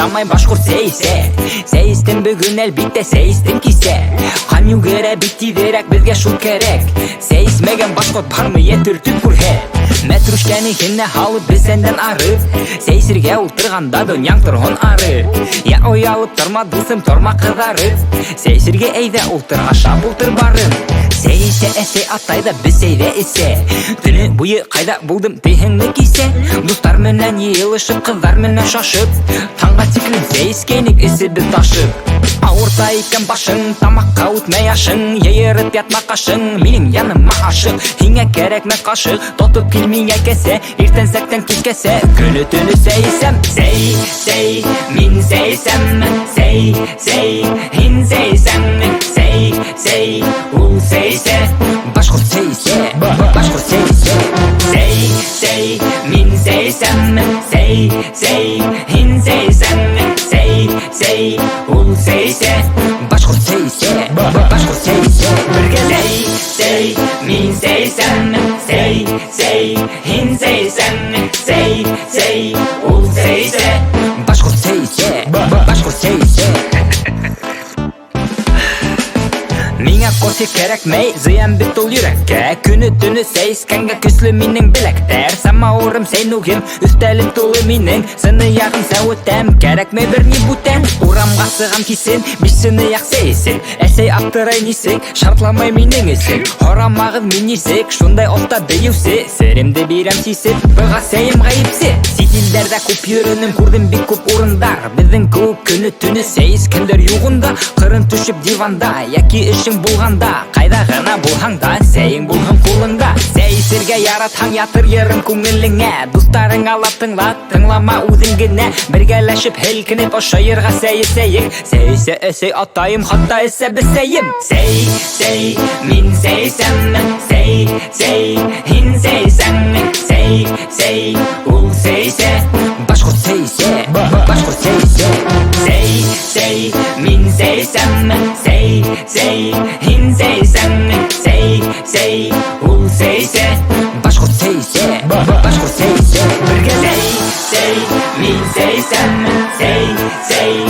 Самай башкұрт сейсе. Сейстен бүгін әлбетте сейстен кисе. Қамю кере битти дерек бізге шул керек. Сейсмеген башкұрт бармы етүртіп күрге. Мәтрушкәні хенне халып бізсенден ары. Сейсірге ұлтырғанда дөньяң тұрғын ары. Я оялып тұрма дылсым тұрма қыдары. Сейсірге әйді ұлтыр аша бұлтыр барын. Сейсе әсе атайда біз сейде есе. Түні бұйы қайда бұлдым тейхіңні кейсе. Достар менен елішіп, қыздар менен шашып. Таңға текілін сейскенік есі біз ташып. Ауырта екен башың, тамаққа өтмей ашың. Ейіріп ятма қашың, менің яныма ашық. Хиңе керек мен қашық, тотып келмейге кесе. Ертен сәктен кешкесе, күні түні сейсем. Сей, мен сейсем. Сей, хин сейсем. Сей, ол сейсе. Башқұрт сейсе, башқұрт сейсе. Сей, мен сейсем. Сей, хин сейсем. Сей, ол сейсе. Башқұрт сейсе, башқұрт сейсе. Бірге сей, мен сейсем. Сей, хин сейсем. Сей, ол сейсе. Башқұрт сейсе, башқұрт сейсе. Миңа косе керекмей, зыян бит ол жүрекке. Күні түні сейскенге күслі менің білектер. Сама орым сейнугім, үстәлім толы менің. Сыны яғын сәуіттәм, керекмей бір не бұтән. Урамға сыған кесен, бішсіні яқ сейсен. Әсей аптырай несек, шартламай менің есек. Хорамағын мен есек, шундай отта бейеусе. Сәремді берем сейсеп, бұға сәйім ғайыпсе. Сетелдерді көп үйренім, көрдім бек көп орындар. Біздің көп күні түні сейскендер юғында. Қырын түшіп диванда, яки ішін болғанда. Қайда ғана болғанда, сәйің болғын қолыңда. Сейсерге яратаң ятыр ерін көңіліңе. Достарың алап тыңлап, тыңлама өзіңгіне. Біргеләшіп хелкініп ошайырға сәйісейік. Сейсе әсей атайым, хатта әсі бісейім. Сей, мен сейсем. Сей, хин сейсем. Сей, ол сейсе. Башқұрт сейсе, башқұрт сейсе. Сей, мен сейсем. Сей, хин сейсем. Сей, ол сейсе. Башқұрт сейсе, башқұрт сейсе. Бірге сей, мен сейсем. Сей,